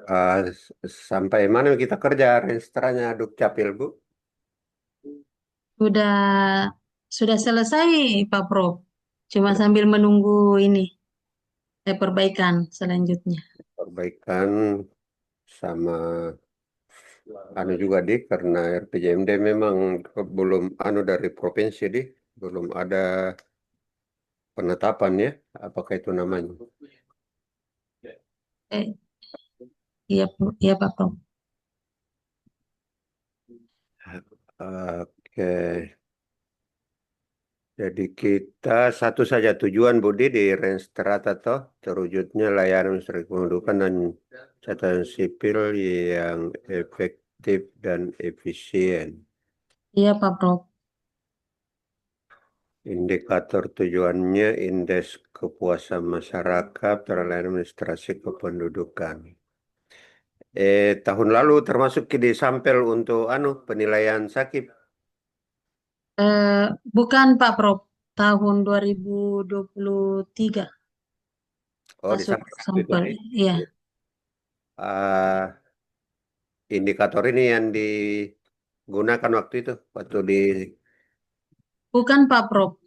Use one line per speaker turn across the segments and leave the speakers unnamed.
Ah, sampai mana kita kerja restorannya Dukcapil, Bu?
Sudah sudah selesai Pak Prof. Cuma sambil menunggu ini perbaikan selanjutnya.
Perbaikan sama anu juga di karena RPJMD memang belum anu dari provinsi di belum ada penetapan ya, apakah itu namanya?
Eh, iya, iya Pak Prof.
Oke, jadi kita satu saja tujuan Budi di Renstrata toh terwujudnya layanan Menteri Kependudukan dan catatan sipil yang efektif dan efisien.
Iya Pak Prof.
Indikator tujuannya indeks kepuasan masyarakat terhadap administrasi kependudukan. Tahun lalu termasuk di sampel untuk anu penilaian sakit.
Eh, bukan Pak Prof. Tahun 2023
Oh, di
masuk
sampel waktu itu.
sampel. Iya,
Ah, indikator ini yang digunakan waktu itu, waktu di
bukan Pak Prof.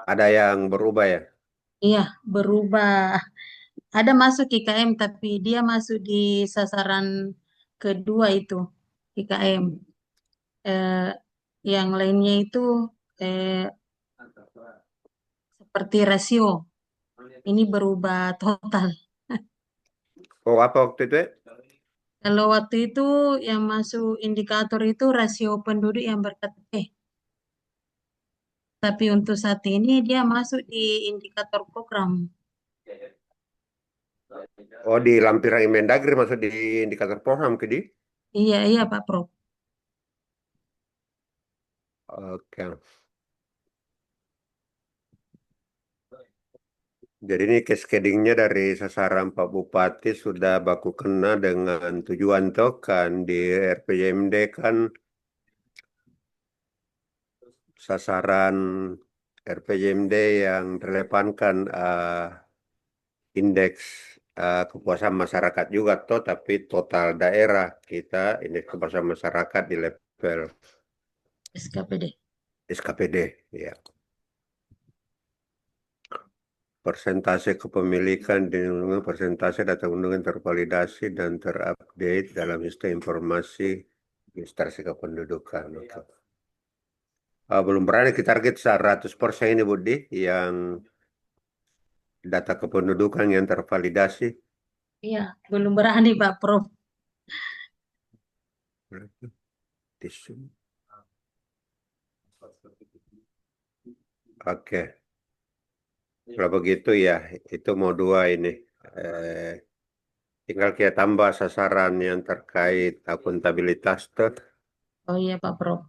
ada yang berubah ya.
Iya, berubah. Ada masuk IKM tapi dia masuk di sasaran kedua itu IKM. Eh, yang lainnya itu eh, seperti rasio. Ini berubah total.
Oh, apa waktu itu ya?
Kalau waktu itu yang masuk indikator itu rasio penduduk yang berKTP. Tapi untuk saat ini dia masuk di indikator program.
Oh, di lampiran Mendagri masuk di indikator program ke di.
Iya, iya Pak Prof.
Oke. Jadi ini cascadingnya dari sasaran Pak Bupati sudah baku kena dengan tujuan toh kan di RPJMD kan sasaran RPJMD yang relevan kan indeks kepuasan masyarakat juga toh tapi total daerah kita indeks kepuasan masyarakat di level
SKPD.
SKPD ya. Persentase kepemilikan dengan persentase data undangan tervalidasi dan terupdate dalam sistem informasi administrasi kependudukan. Oke. Belum berani kita target 100% ini Budi yang data kependudukan yang tervalidasi.
Iya, belum berani Pak Prof.
Oke, kalau begitu ya itu mau dua ini. Eh, Tinggal kita tambah sasaran yang terkait akuntabilitas tuh.
Oh iya Pak Prof.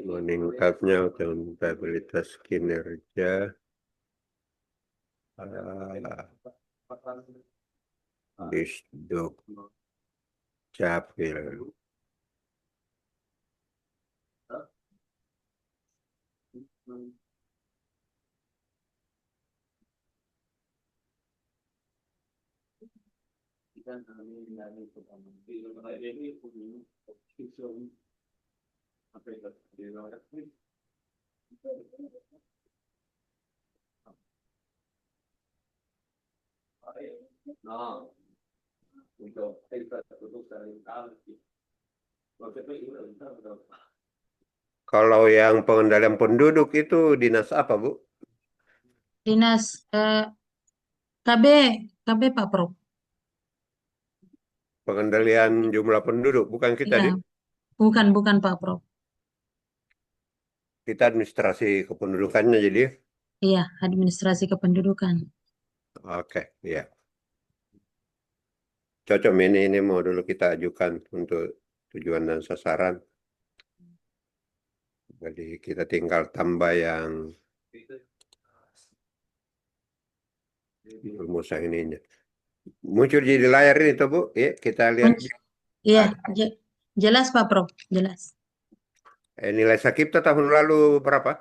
Meningkatnya akuntabilitas kinerja Disduk Capil. Kalau yang pengendalian penduduk itu dinas apa, Bu?
Dinas KB, KB Pak Prof.
Pengendalian jumlah penduduk, bukan kita
Iya,
di
bukan Pak Prof.
kita administrasi kependudukannya jadi.
Iya, administrasi kependudukan.
Oke, ya. Cocok ini mau dulu kita ajukan untuk tujuan dan sasaran. Jadi kita tinggal tambah yang rumusan ininya. Muncul di layar ini tuh Bu, ya kita lihat.
Iya,
Ada.
jelas Pak Prof. Jelas.
Nilai Sakipto tahun lalu berapa?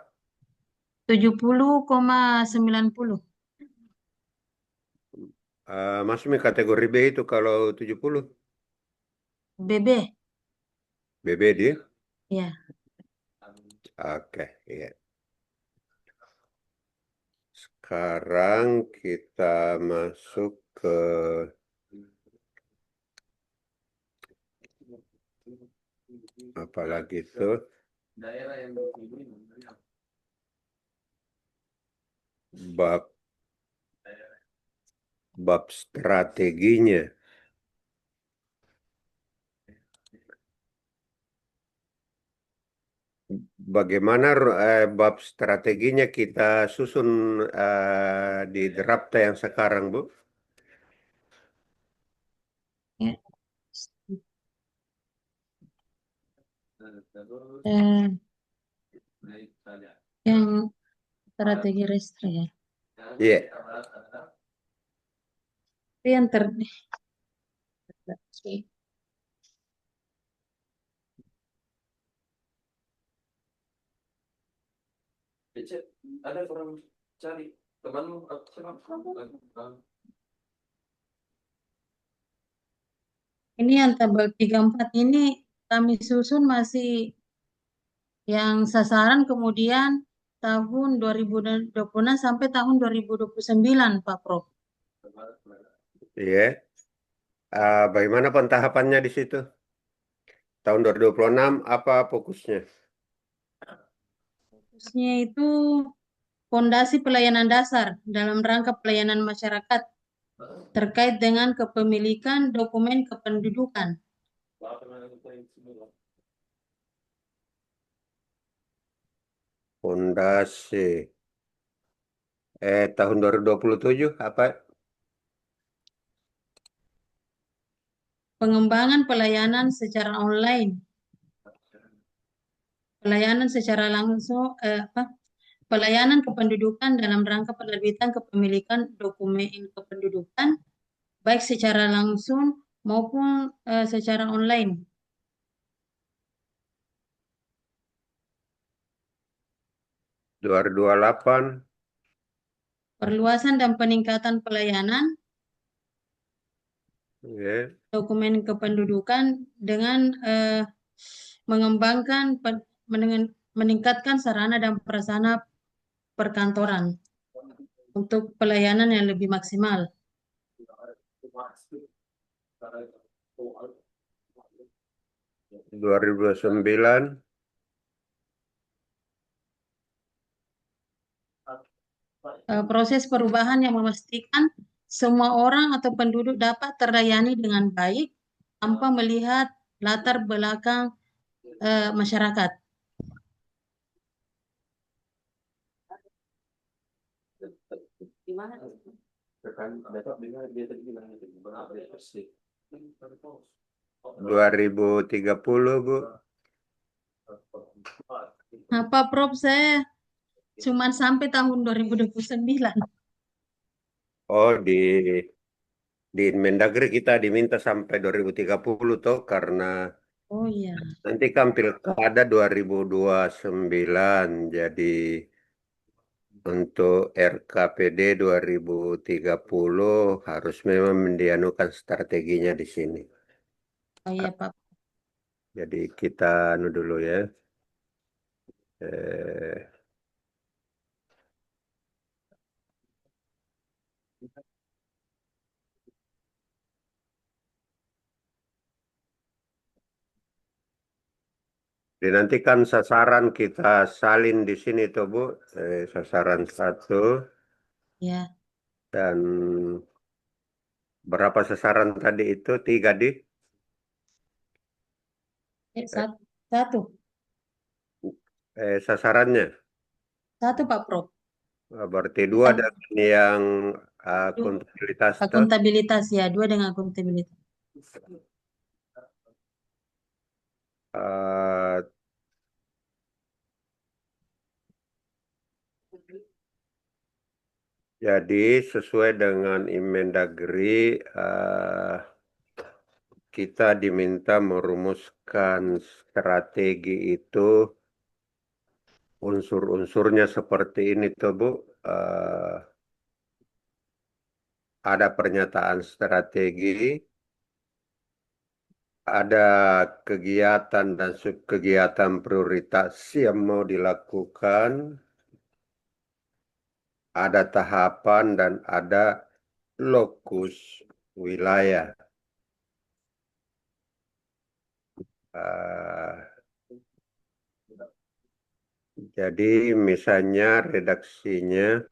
70,90.
Masuk di kategori B itu kalau 70.
BB.
BB dia.
Ya.
Oke, iya. Sekarang kita masuk ke apalagi itu bab bab strateginya. Bagaimana bab strateginya kita susun di draft yang sekarang, Bu?
Ya. Eh, yang strategi restri ya.
Iya.
Itu yang ter
Ada orang cari temanmu
ini yang tabel 34 ini kami susun masih yang sasaran kemudian tahun 2026 sampai tahun 2029, Pak Prof.
Iya. Bagaimana pentahapannya di situ? Tahun 2026 apa fokusnya?
Fokusnya itu fondasi pelayanan dasar dalam rangka pelayanan masyarakat terkait dengan kepemilikan dokumen kependudukan.
Fondasi. Tahun 2027 apa?
Pengembangan pelayanan secara online, pelayanan secara langsung, pelayanan kependudukan dalam rangka penerbitan kepemilikan dokumen kependudukan, baik secara langsung maupun secara online.
2028.
Perluasan dan peningkatan pelayanan
Ya.
dokumen kependudukan dengan mengembangkan, meningkatkan sarana dan prasarana perkantoran untuk pelayanan yang lebih maksimal.
2029.
Proses perubahan yang memastikan semua orang atau penduduk dapat terlayani dengan baik tanpa melihat latar belakang masyarakat. Gimana?
2030, Bu.
Apa Prof, saya cuma sampai tahun 2029.
Oh, di Mendagri kita diminta sampai 2030 toh karena
Oh iya,
nanti kan pilkada 2029. Jadi untuk RKPD 2030 harus memang mendianukan strateginya di sini.
oh iya Pak.
Jadi kita anu dulu ya. Eh, Jadi nanti kan sasaran kita salin di sini tuh Bu. Sasaran satu
Ya,
dan berapa sasaran tadi itu? Tiga di
satu,
sasarannya.
satu Pak Prof.
Berarti dua dan yang
Du-
akuntabilitas tuh.
Akuntabilitas ya, dua dengan akuntabilitas.
Eh, jadi sesuai dengan Imendagri kita diminta merumuskan strategi itu unsur-unsurnya seperti ini tuh Bu. Ada pernyataan strategi, ada kegiatan dan subkegiatan prioritas yang mau dilakukan, ada tahapan dan ada lokus wilayah. Eh, jadi misalnya redaksinya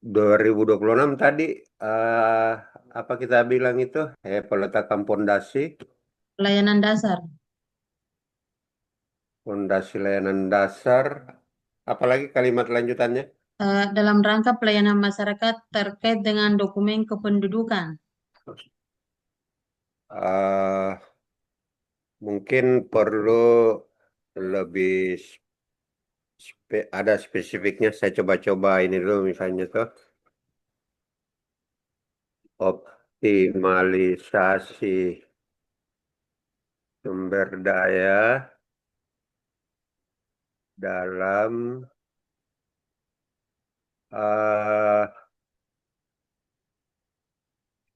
2026 tadi apa kita bilang itu peletakan
Pelayanan dasar.
fondasi layanan dasar, apalagi kalimat lanjutannya.
Dalam rangka pelayanan masyarakat terkait dengan dokumen kependudukan.
Eh, mungkin perlu lebih ada spesifiknya. Saya coba-coba ini dulu misalnya tuh optimalisasi sumber daya dalam eh,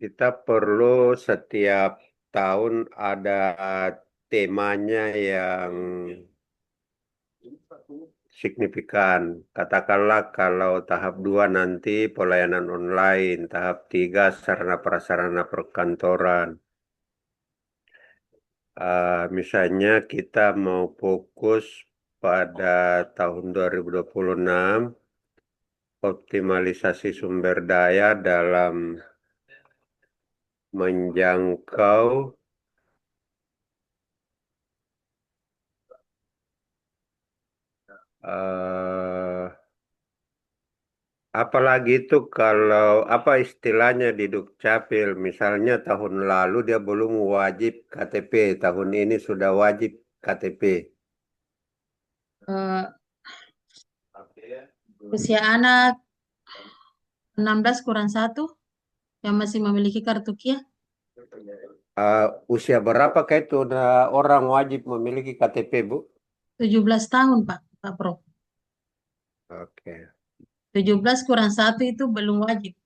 kita perlu setiap tahun ada temanya yang signifikan. Katakanlah kalau tahap 2 nanti pelayanan online, tahap 3 sarana prasarana perkantoran. Misalnya kita mau fokus pada tahun 2026 optimalisasi sumber daya dalam menjangkau eh, apalagi itu kalau apa istilahnya di Dukcapil, misalnya tahun lalu dia belum wajib KTP, tahun ini sudah wajib KTP.
Eh, Usia anak 16 kurang 1 yang masih memiliki kartu KIA.
Usia berapakah itu udah orang wajib memiliki KTP, Bu?
17 tahun, Pak Pro.
Oke.
17 kurang 1 itu belum wajib.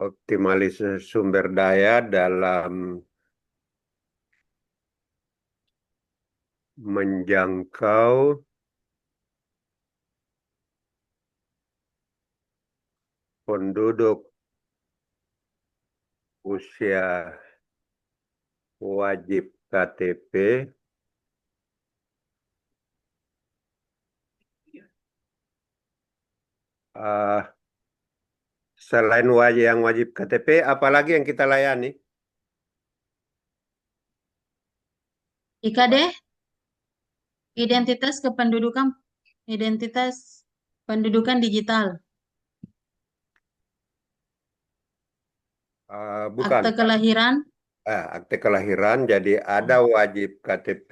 Optimalisasi sumber daya dalam menjangkau penduduk usia wajib KTP selain yang wajib KTP, apalagi yang kita layani?
IKD, identitas kependudukan, identitas pendudukan digital.
Bukan.
Akte kelahiran,
Akte kelahiran, jadi ada wajib KTP,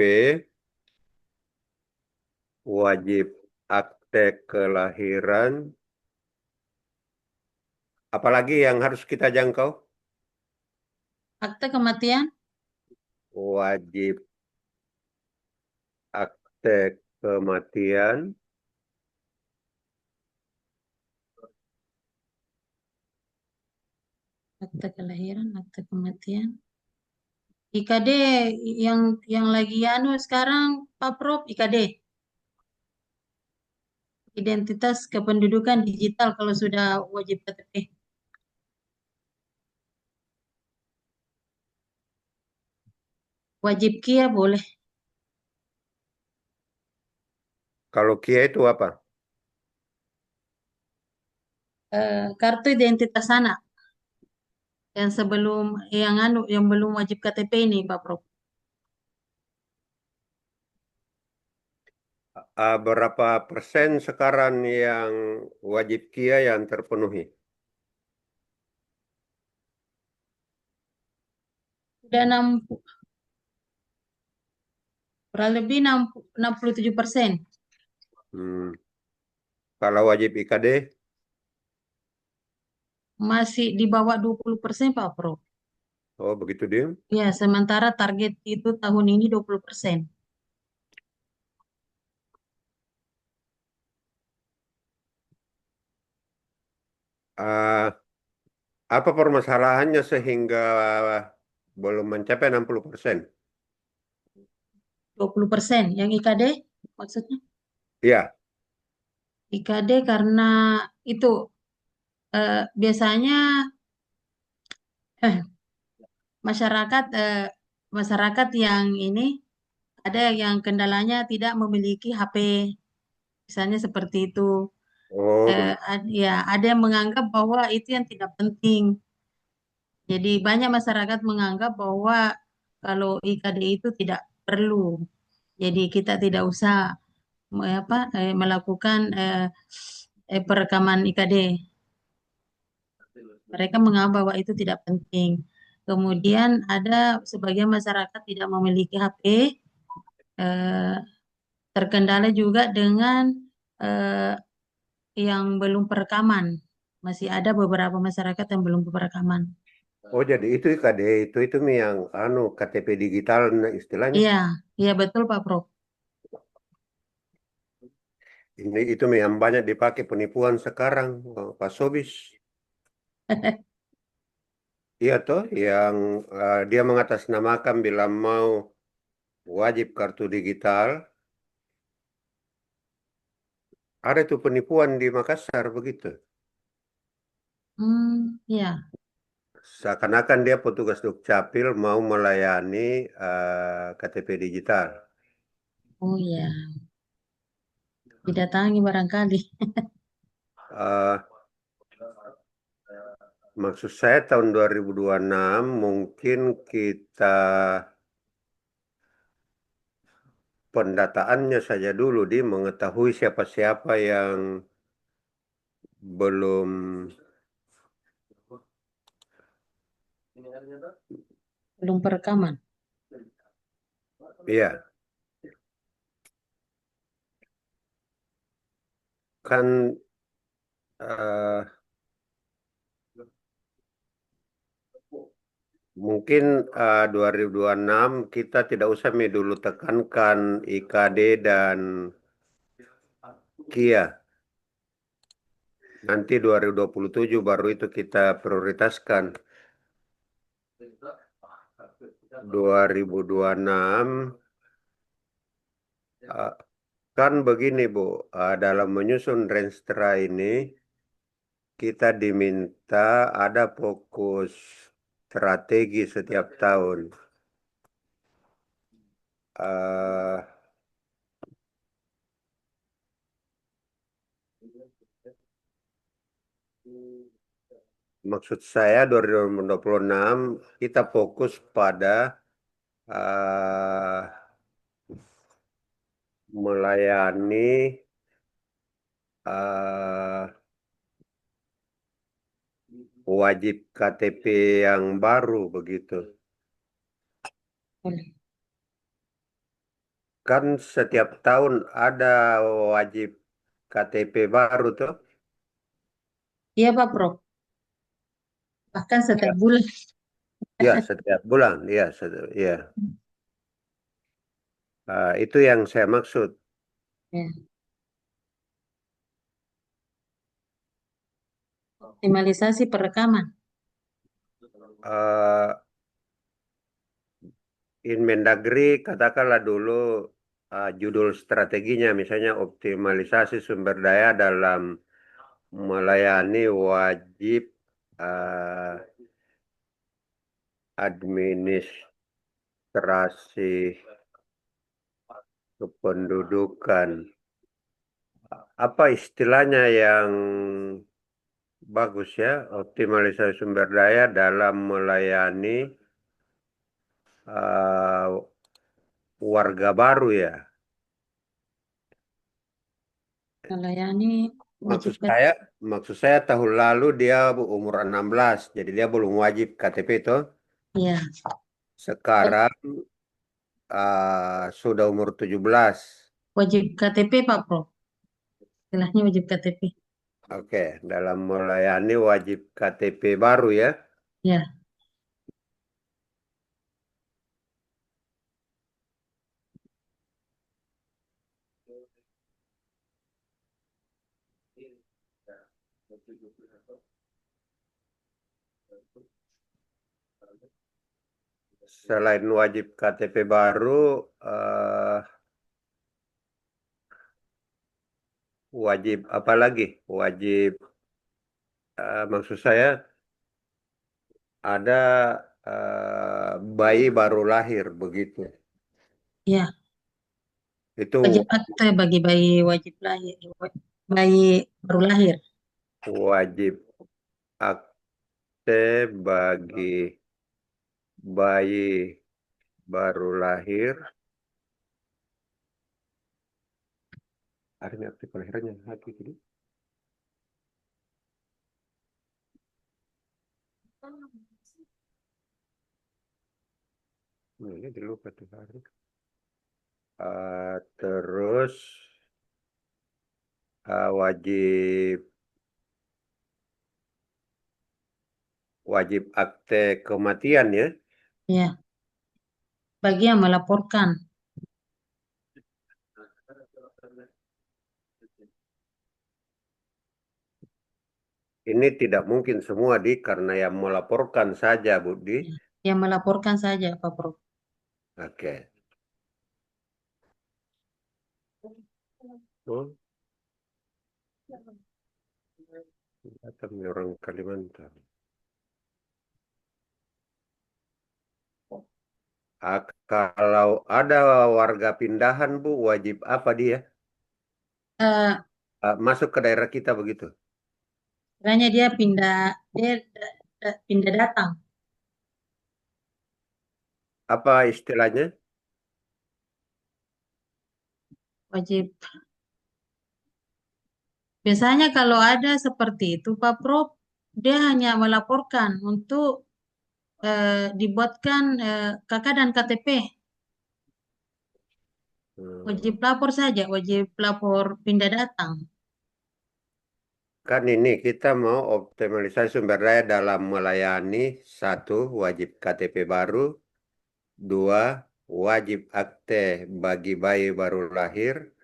wajib akte kelahiran, apalagi yang harus kita jangkau?
akte kematian,
Wajib akte kematian,
akte kelahiran, akte kematian. IKD yang lagi anu sekarang Pak Prof, IKD. Identitas kependudukan digital kalau sudah wajib KTP. Wajib KIA boleh.
kalau KIA itu apa?
Kartu identitas anak yang sebelum yang belum wajib KTP ini Pak Prof.
Berapa persen sekarang yang wajib KIA yang terpenuhi?
Sudah kurang lebih 67%.
Kalau wajib IKD?
masih di bawah 20% Pak Pro.
Oh, begitu dia.
Ya, sementara target itu tahun ini 20%.
Ah, apa permasalahannya sehingga belum mencapai 60%?
20%. Yang IKD maksudnya?
Iya.
IKD karena itu biasanya eh, masyarakat masyarakat yang ini ada yang kendalanya tidak memiliki HP, misalnya seperti itu.
Oh,
Ya, ada yang menganggap bahwa itu yang tidak penting. Jadi banyak masyarakat menganggap bahwa kalau IKD itu tidak perlu. Jadi kita tidak usah melakukan perekaman IKD. Mereka menganggap bahwa itu tidak penting. Kemudian ada sebagian masyarakat tidak memiliki HP, eh, terkendala juga dengan eh, yang belum perekaman. Masih ada beberapa masyarakat yang belum perekaman.
oh, jadi itu KD itu yang anu KTP digital nah, istilahnya.
Iya, iya betul Pak Prof.
Ini itu yang banyak dipakai penipuan sekarang, Pak Sobis. Iya toh, yang dia mengatasnamakan bila mau wajib kartu digital. Ada itu penipuan di Makassar begitu.
Iya.
Seakan-akan dia petugas Dukcapil mau melayani KTP digital.
Oh iya, didatangi barangkali.
Eh, Maksud saya tahun 2026 mungkin kita pendataannya saja dulu di mengetahui siapa-siapa yang belum
Ini harinya tuh.
Belum perekaman.
ya kan eh, mungkin 2026 kita tidak usah dulu tekankan IKD dan KIA. Nanti 2027 baru itu kita prioritaskan. 2026 eh, kan begini Bu, dalam menyusun Renstra ini kita diminta ada fokus strategi setiap tahun. Eh, Maksud saya 2026 kita fokus pada eh, melayani eh, wajib KTP yang baru begitu.
Boleh.
Kan setiap tahun ada wajib KTP baru tuh.
Iya Pak Prof. Bahkan setiap bulan.
Ya, setiap bulan. Ya, ya. Itu yang saya maksud.
Ya. Optimalisasi perekaman.
Eh, Inmendagri katakanlah dulu judul strateginya misalnya optimalisasi sumber daya dalam melayani wajib eh, administrasi kependudukan. Apa istilahnya yang bagus ya? Optimalisasi sumber daya dalam melayani eh, warga baru ya.
Melayani
Maksud
wajib
saya, maksud saya tahun lalu dia umur 16, jadi dia belum wajib KTP itu.
ya.
Sekarang sudah umur 17.
Wajib KTP Pak Prof. Istilahnya wajib KTP.
Oke, dalam melayani wajib KTP baru ya.
Ya,
Selain wajib KTP baru, wajib apa lagi? Wajib, maksud saya ada bayi baru lahir begitu.
ya.
Itu
Wajib akte bagi bayi wajib lahir, bayi baru lahir.
wajib akte bagi bayi baru lahir. Ada nggak akte kelahirannya lagi gitu? Nah, ini dilupa tuh hari. Terus wajib akte kematian ya.
Ya, bagi yang melaporkan.
Ini tidak mungkin semua karena yang melaporkan saja Budi.
Yang melaporkan saja, Pak Prof.
Oke. Oh, datang nih orang Kalimantan. Kalau ada warga pindahan Bu, wajib apa dia?
Eh,
Masuk ke daerah kita begitu.
Kiranya dia pindah datang.
Apa istilahnya?
Wajib. Biasanya kalau ada seperti itu, Pak Prof, dia hanya melaporkan untuk dibuatkan KK dan KTP. Wajib
Hmm,
lapor saja, wajib lapor pindah datang.
Kan ini kita mau optimalisasi sumber daya dalam melayani. Satu, wajib KTP baru. Dua, wajib akte bagi bayi baru lahir.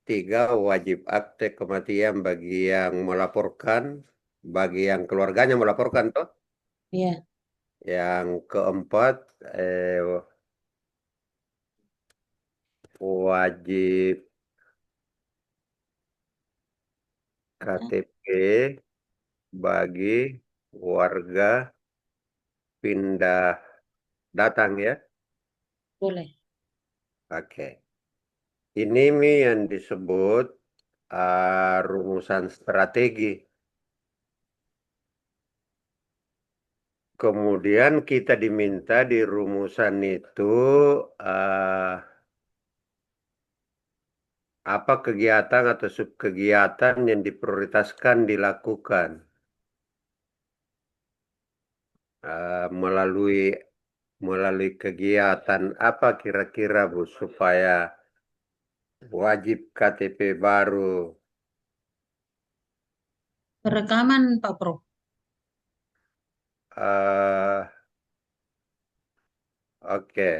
Tiga, wajib akte kematian bagi yang melaporkan, bagi yang keluarganya melaporkan toh.
Iya,
Yang keempat, wajib KTP bagi warga pindah datang ya.
boleh.
Oke. Ini Mi yang disebut rumusan strategi. Kemudian kita diminta di rumusan itu eh, apa kegiatan atau subkegiatan yang diprioritaskan dilakukan melalui kegiatan apa kira-kira Bu supaya wajib KTP baru.
Perekaman, Pak Prof.
eh oke,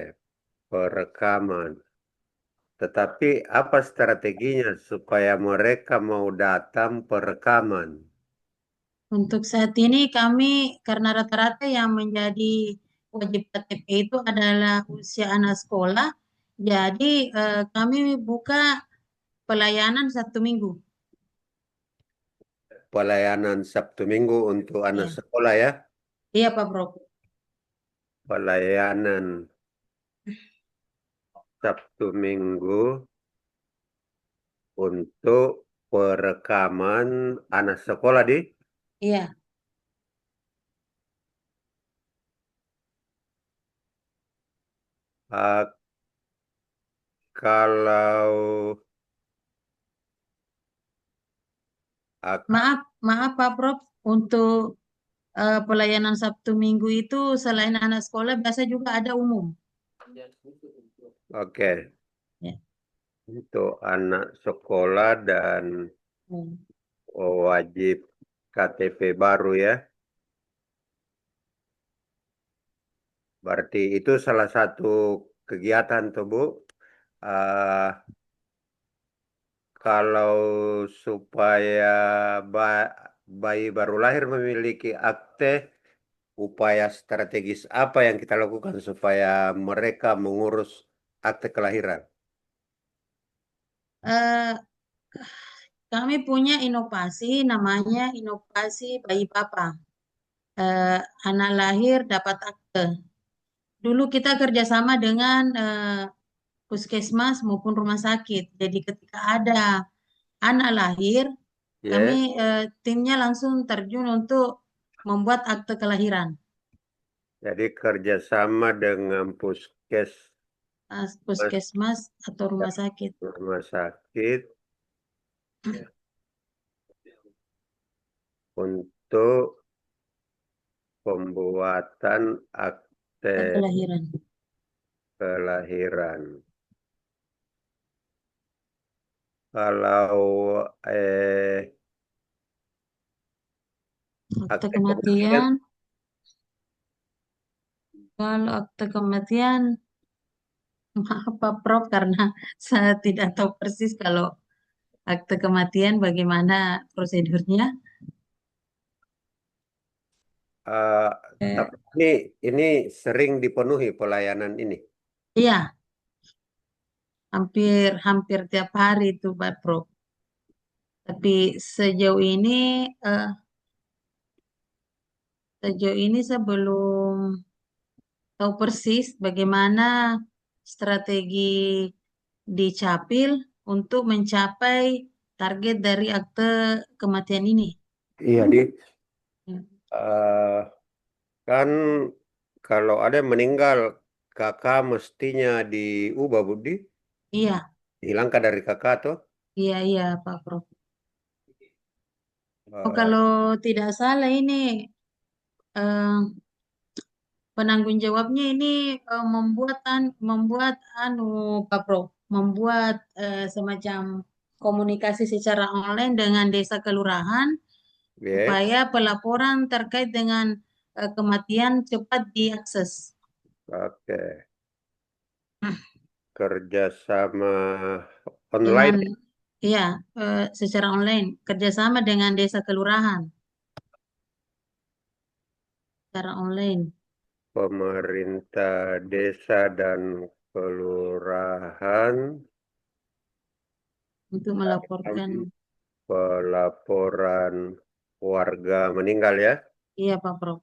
perekaman. Tetapi apa strateginya supaya mereka mau datang perekaman?
Untuk saat ini kami, karena rata-rata yang menjadi wajib KTP itu adalah usia anak sekolah, jadi kami buka pelayanan Sabtu Minggu.
Pelayanan Sabtu Minggu untuk anak
Iya,
sekolah ya.
iya Pak Prof.
Pelayanan Sabtu Minggu untuk perekaman anak sekolah di
Iya,
uh, kalau uh,
maaf Pak Prof. Untuk pelayanan Sabtu Minggu itu selain anak sekolah biasa juga ada umum.
oke,
Ya.
untuk anak sekolah dan
Hmm.
Oh, wajib KTP baru ya. Berarti itu salah satu kegiatan tuh Bu. Eh, kalau supaya bayi baru lahir memiliki akte, upaya strategis apa yang kita lakukan supaya mereka mengurus akte kelahiran?
Eh, Kami punya inovasi namanya inovasi bayi papa. Eh, Anak lahir dapat akte. Dulu kita kerjasama dengan puskesmas maupun rumah sakit. Jadi ketika ada anak lahir, kami
Ya,
timnya langsung terjun untuk membuat akte kelahiran.
jadi kerjasama dengan
Puskesmas atau rumah sakit.
rumah sakit untuk pembuatan akte
Akte kelahiran.
kelahiran. Kalau eh,
Akte
akte kematian,
kematian, kalau akte kematian, maaf Pak Prof, karena saya tidak tahu persis kalau akte kematian bagaimana prosedurnya.
eh,
Eh,
tapi ini sering dipenuhi pelayanan ini.
iya, hampir hampir tiap hari itu Pak Prof. Tapi eh, sejauh ini saya belum tahu persis bagaimana strategi di Capil untuk mencapai target dari akte kematian ini.
Iya, di
Ya.
eh, kan kalau ada yang meninggal, kakak mestinya diubah Budi,
Iya,
hilangkan dari kakak tuh.
iya, iya, Pak Prof. Oh,
Eh,
kalau tidak salah ini eh, penanggung jawabnya ini membuat anu Pak Prof, membuat semacam komunikasi secara online dengan desa kelurahan
ya,
supaya pelaporan terkait dengan kematian cepat diakses
oke. Kerjasama
dengan
online,
ya secara online kerjasama dengan desa kelurahan secara online
pemerintah desa dan kelurahan
untuk melaporkan.
pelaporan warga meninggal ya.
Iya Pak Prof.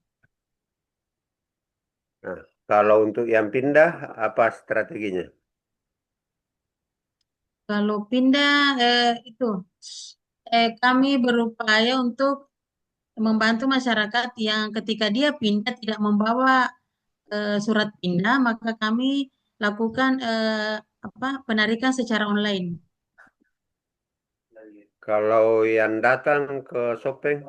Nah, kalau untuk yang pindah, apa strateginya?
Kalau pindah itu kami berupaya untuk membantu masyarakat yang ketika dia pindah tidak membawa surat pindah, maka kami lakukan penarikan secara online.
Kalau yang datang ke Sopeng,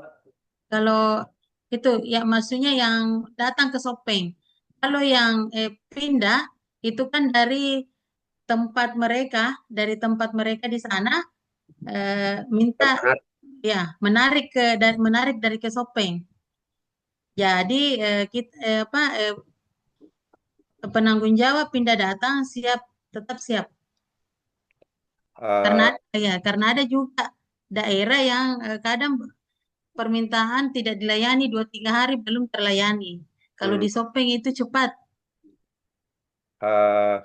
Kalau itu ya maksudnya yang datang ke Sopeng. Kalau yang pindah itu kan dari tempat mereka di sana minta ya menarik dari ke Sopeng. Jadi penanggung jawab pindah datang tetap siap. Karena
eh,
karena ada juga daerah yang kadang permintaan tidak dilayani 2-3 hari belum terlayani. Kalau
hmm,
di Sopeng itu cepat.
eh,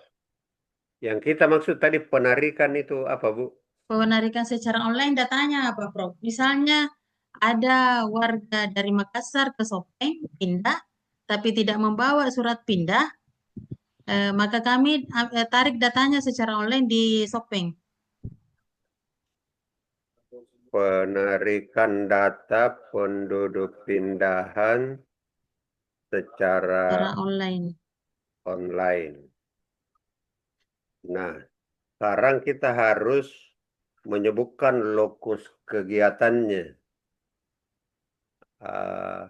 yang kita maksud tadi penarikan itu apa, Bu?
Penarikan secara online datanya apa, Prof? Misalnya ada warga dari Makassar ke Sopeng pindah, tapi tidak membawa surat pindah, maka kami tarik datanya secara online di Sopeng
Penarikan data penduduk pindahan secara
secara online.
online. Nah, sekarang kita harus menyebutkan lokus kegiatannya. Ah,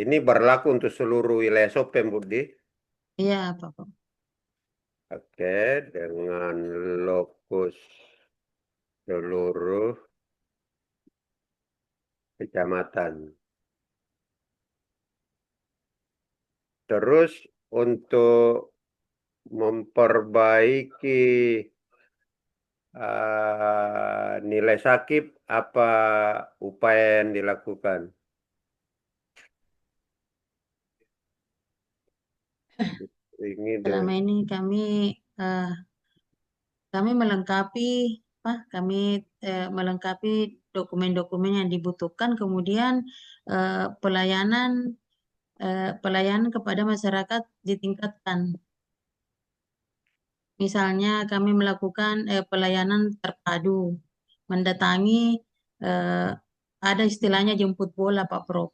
ini berlaku untuk seluruh wilayah Sopeng, Budi.
Iya, Pak.
Oke, dengan lokus seluruh kecamatan. Terus untuk memperbaiki nilai sakit, apa upaya yang dilakukan? Ini
Selama ini eh, kami melengkapi melengkapi dokumen-dokumen yang dibutuhkan, kemudian pelayanan kepada masyarakat ditingkatkan. Misalnya kami melakukan pelayanan terpadu, mendatangi eh, ada istilahnya jemput bola, Pak Prof.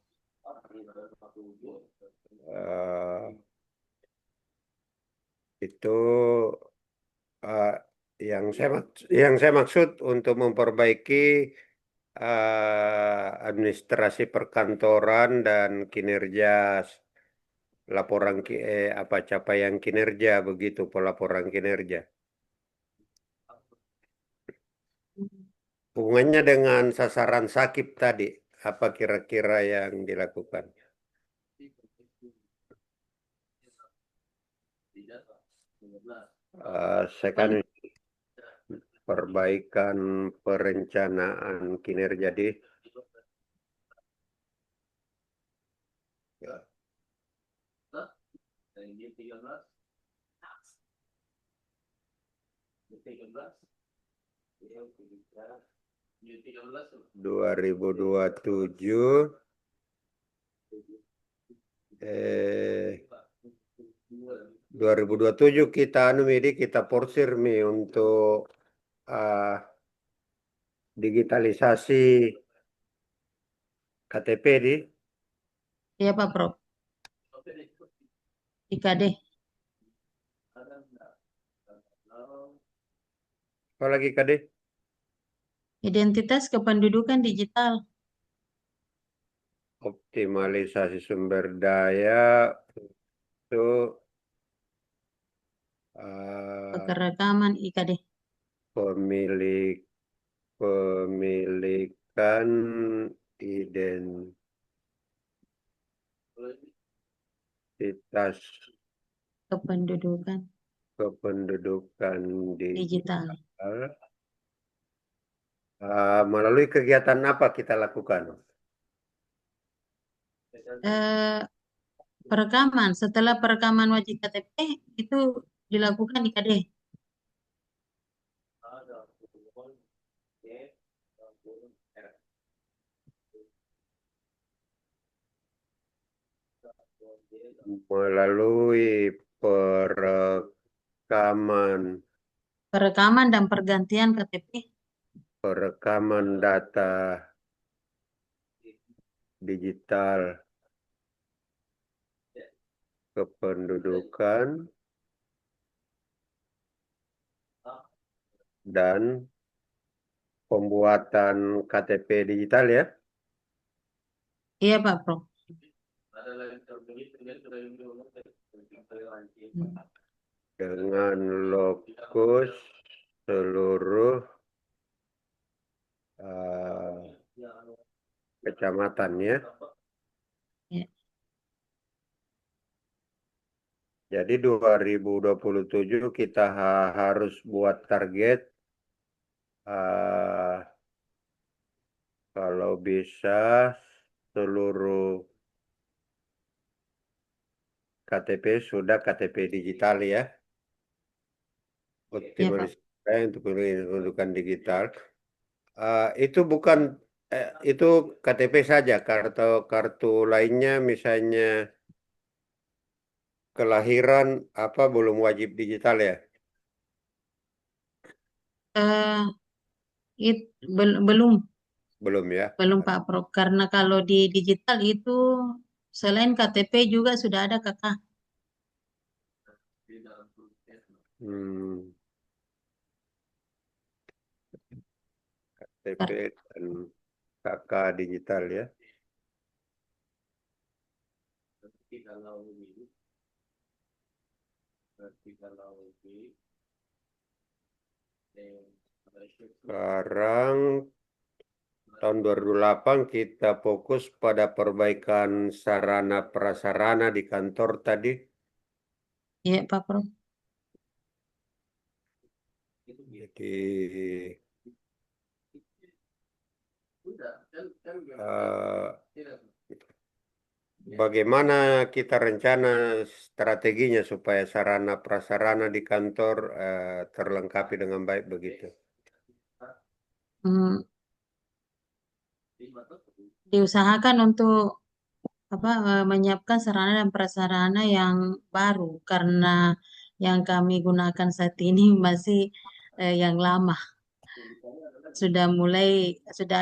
eh, itu eh, yang saya maksud untuk memperbaiki administrasi perkantoran dan kinerja laporan apa capaian kinerja, begitu pelaporan kinerja. Hubungannya dengan sasaran sakit tadi, apa kira-kira yang dilakukan? Saya kan perbaikan perencanaan kinerja di dua ribu dua puluh tujuh 2027 kita kita porsir untuk digitalisasi KTP di
Iya, Pak Prof. IKD.
apa lagi KD?
Identitas kependudukan digital.
Optimalisasi sumber daya untuk
Kerekaman IKD.
pemilik pemilikan identitas
Kependudukan
kependudukan
digital.
digital. Melalui kegiatan apa kita lakukan?
Eh, Perekaman. Setelah perekaman wajib KTP itu dilakukan IKD.
Melalui perekaman
Perekaman dan pergantian KTP.
perekaman data digital kependudukan dan pembuatan KTP digital ya,
Iya, Pak Prof.
dengan lokus seluruh kecamatan ya.
Ya.
Jadi 2027 kita harus buat target kalau bisa seluruh KTP sudah KTP digital ya.
Iya, Pak.
Optimalisasi untuk pendudukan digital. Itu bukan itu KTP saja, kartu kartu lainnya misalnya kelahiran apa belum wajib digital ya?
Eh, belum
Belum ya.
belum Pak Prof. Karena kalau di digital itu selain KTP juga sudah ada KK.
Hmm, KTP dan KK digital ya. Sekarang tahun 2008 kita fokus pada perbaikan sarana prasarana di kantor tadi.
Iya, Pak Prof.
Jadi bagaimana kita rencana strateginya supaya sarana prasarana di kantor terlengkapi dengan baik begitu.
Hmm, diusahakan untuk menyiapkan sarana dan prasarana yang baru karena yang kami gunakan saat ini masih yang lama. Sudah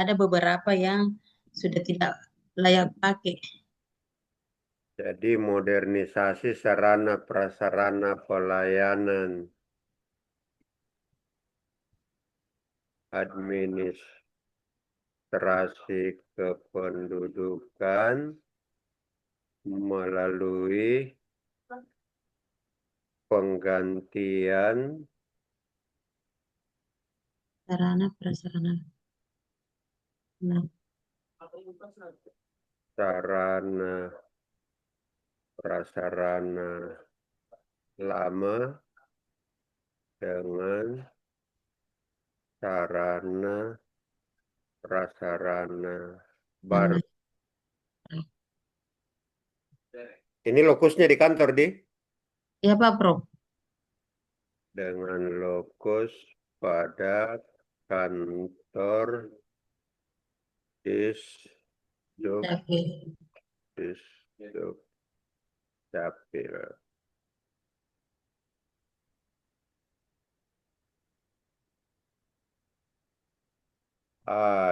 ada beberapa yang sudah tidak layak pakai.
Jadi modernisasi sarana prasarana pelayanan administrasi kependudukan melalui penggantian
Sarana prasarana. Nah,
sarana prasarana lama dengan sarana prasarana baru.
yang
Ini lokusnya di kantor, Di.
ya Pak Prof.
Dengan lokus pada kantor Disduk
Oke.
Dapil.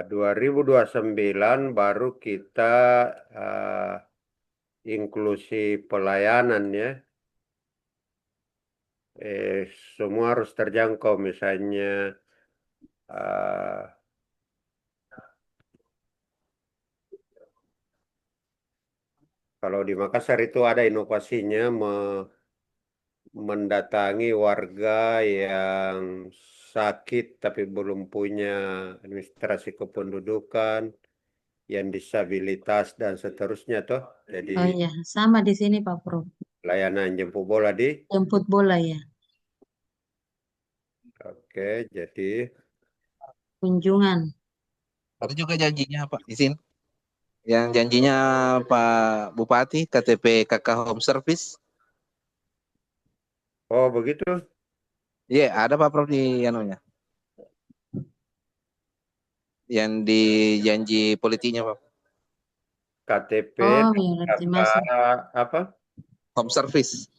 2029 baru kita inklusi pelayanan ya. Semua harus terjangkau, misalnya kalau di Makassar itu ada inovasinya mendatangi warga yang sakit tapi belum punya administrasi kependudukan, yang disabilitas dan seterusnya toh. Jadi
Oh iya, sama di sini Pak Prof.
layanan jemput bola di.
Jemput bola ya,
Oke, jadi
kunjungan.
Ada juga janjinya Pak di sini. Yang janjinya Pak Bupati KTP KK Home Service.
oh begitu.
Iya, ada Pak Prof di anunya. Yang di janji politiknya Pak.
KTP
Oh iya, berarti masuk.
apa?
Home Service.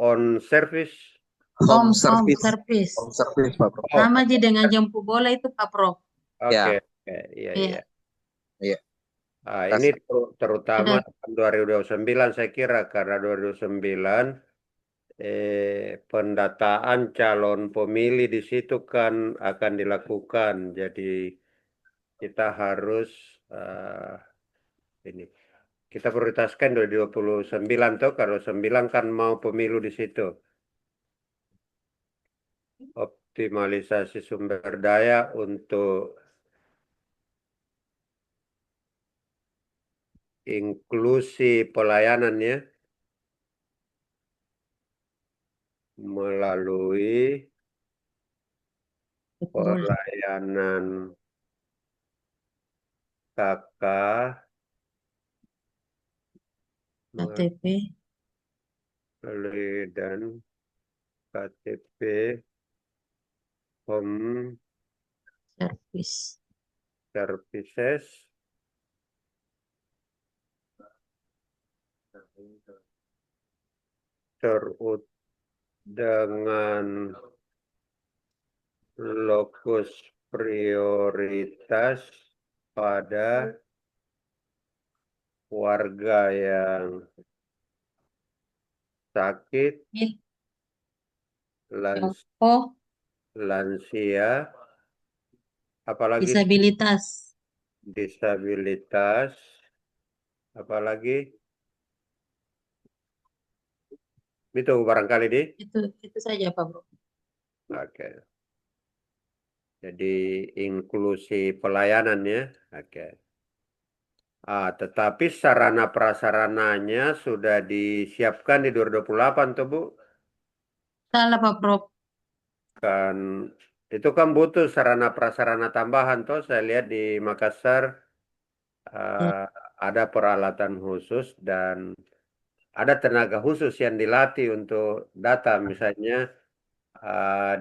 On service.
Home
Service.
service.
Home Service Pak Prof.
Oh,
Sama aja dengan jemput bola itu Pak Prof.
oke,
Ya.
oke, iya,
Iya.
iya.
Iya.
Ini terutama
Ada.
tahun 2029 saya kira, karena 2029 pendataan calon pemilih di situ kan akan dilakukan. Jadi kita harus ini kita prioritaskan 2029 tuh, kalau 9 kan mau pemilu di situ. Optimalisasi sumber daya untuk inklusi pelayanannya melalui
Betul.
pelayanan KK
KTP
melalui dan KTP Home
service.
Services terut dengan lokus prioritas pada warga yang sakit,
Ini
lans-
Oh,
lansia, apalagi
disabilitas.
disabilitas, apalagi itu barangkali di.
Itu saja Pak Bro.
Oke. Jadi inklusi pelayanan ya. Oke. Tetapi sarana prasarananya sudah disiapkan di 2028 tuh Bu.
Salah Pak Prof.
Kan itu kan butuh sarana prasarana tambahan toh. Saya lihat di Makassar
Ya.
ada peralatan khusus dan ada tenaga khusus yang dilatih untuk data. Misalnya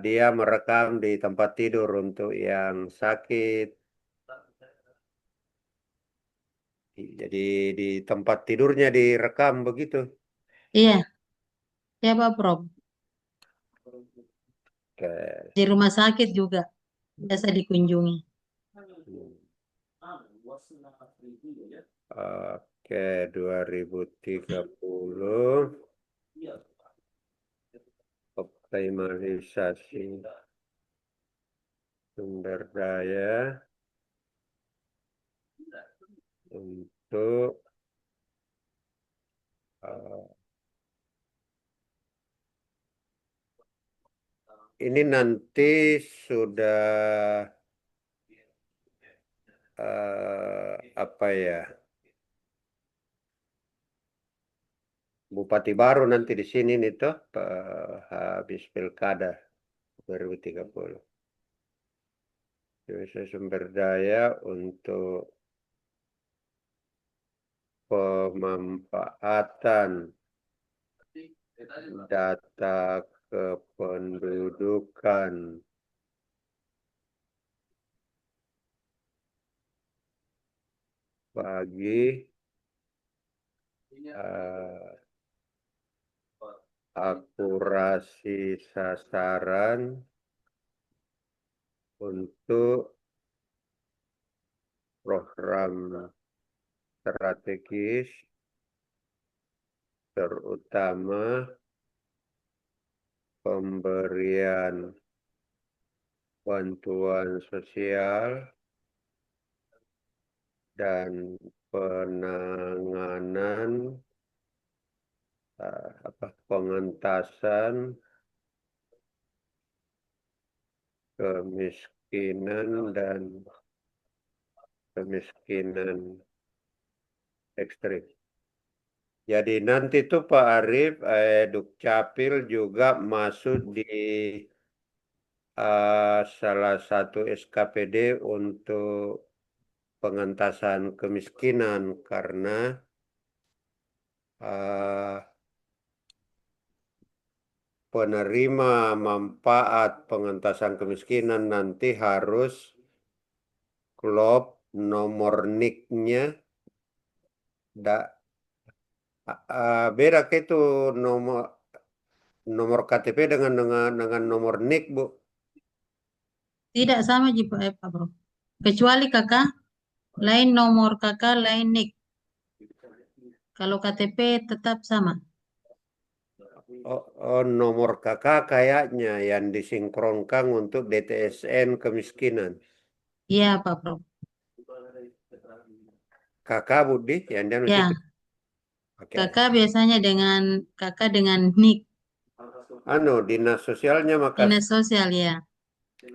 dia merekam di tempat tidur untuk yang sakit. Jadi di tempat tidurnya direkam begitu.
Iya, ya Pak Prof.
Oke.
Di rumah sakit juga biasa dikunjungi.
Oke, 2030 optimalisasi sumber daya untuk ini nanti sudah apa ya? Bupati baru nanti di sini nih toh habis pilkada 2030. Jadi sumber daya untuk pemanfaatan data kependudukan bagi akurasi sasaran untuk program strategis terutama pemberian bantuan sosial dan penanganan pengentasan kemiskinan dan kemiskinan ekstrim. Jadi nanti tuh Pak Arief, Dukcapil juga masuk di salah satu SKPD untuk pengentasan kemiskinan karena penerima manfaat pengentasan kemiskinan nanti harus klop nomor NIK-nya beda ke itu nomor KTP dengan nomor NIK Bu.
Tidak sama Pak Prof. Kecuali kakak, lain nomor kakak, lain NIK. Kalau KTP tetap sama.
Nomor kakak kayaknya yang disinkronkan untuk DTSN kemiskinan.
Iya Pak Prof.
Kakak Budi yang dia
Ya,
situ. Oke.
kakak dengan NIK.
Dinas sosialnya maka
Dinas sosial ya.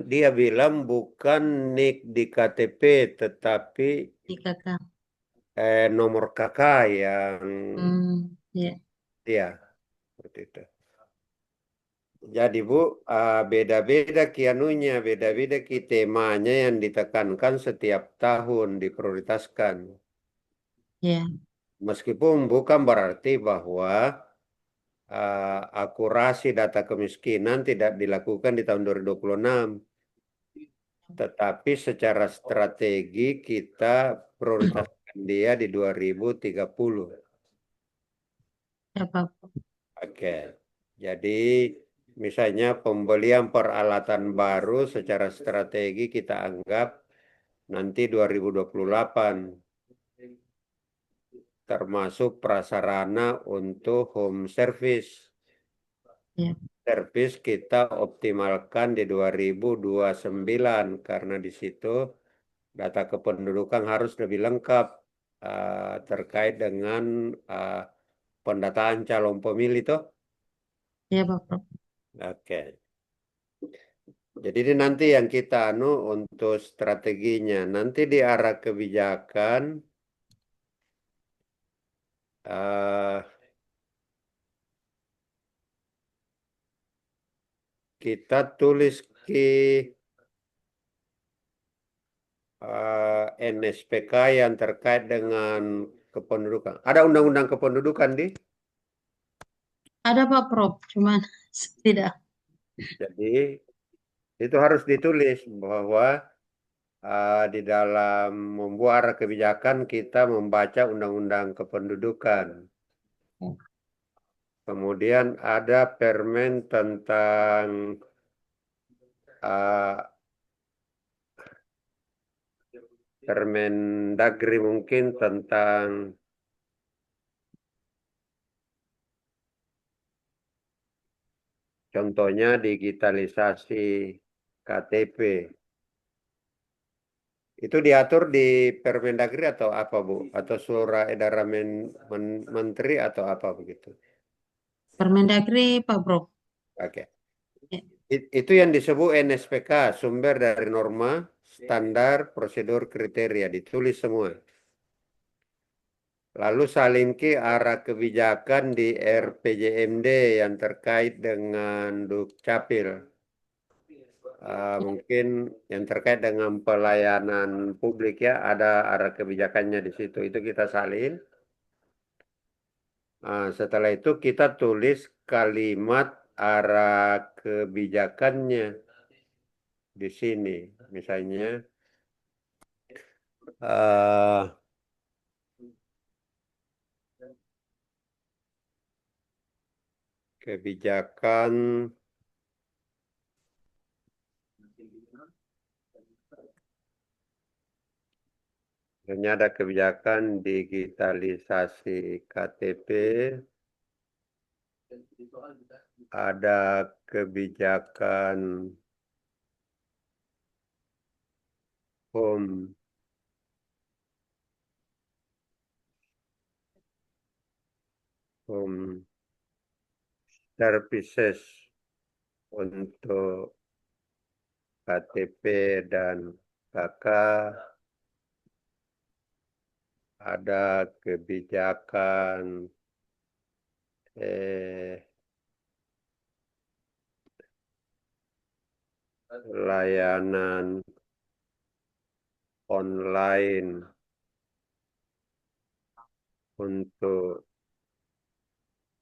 dia bilang bukan NIK di KTP tetapi
Di kakak.
nomor kakak yang
Ya.
ya seperti itu. Jadi Bu, beda-beda kianunya, beda-beda temanya yang ditekankan setiap tahun diprioritaskan.
Ya.
Meskipun bukan berarti bahwa akurasi data kemiskinan tidak dilakukan di tahun 2026. Tetapi secara strategi kita prioritaskan dia di 2030.
Ya Pak Prof.
Oke. Jadi misalnya pembelian peralatan baru secara strategi kita anggap nanti 2028. Termasuk prasarana untuk home service.
Ya.
Service kita optimalkan di 2029 karena di situ data kependudukan harus lebih lengkap terkait dengan pendataan calon pemilih toh.
Ya Pak Prof.
Oke. Jadi ini nanti yang kita untuk strateginya. Nanti di arah kebijakan eh, kita tulis ke NSPK yang terkait dengan kependudukan. Ada undang-undang kependudukan di.
Ada Pak Prof, cuman tidak.
Jadi itu harus ditulis bahwa di dalam membuat arah kebijakan kita membaca undang-undang kependudukan. Kemudian ada permen tentang uh, Permendagri mungkin tentang contohnya digitalisasi KTP. Itu diatur di Permendagri atau apa, Bu? Atau surat edaran menteri atau apa begitu?
Permendagri Pak Prof.
Oke.
Ya.
Itu yang disebut NSPK, sumber dari norma, standar, prosedur, kriteria, ditulis semua. Lalu salin ke arah kebijakan di RPJMD yang terkait dengan Dukcapil. Mungkin yang terkait dengan pelayanan publik ya, ada arah kebijakannya di situ. Itu kita salin. Setelah itu kita tulis kalimat arah kebijakannya di sini. Misalnya eh, kebijakan Misalnya ada kebijakan digitalisasi KTP, ada kebijakan home services untuk KTP dan KK, ada kebijakan layanan online untuk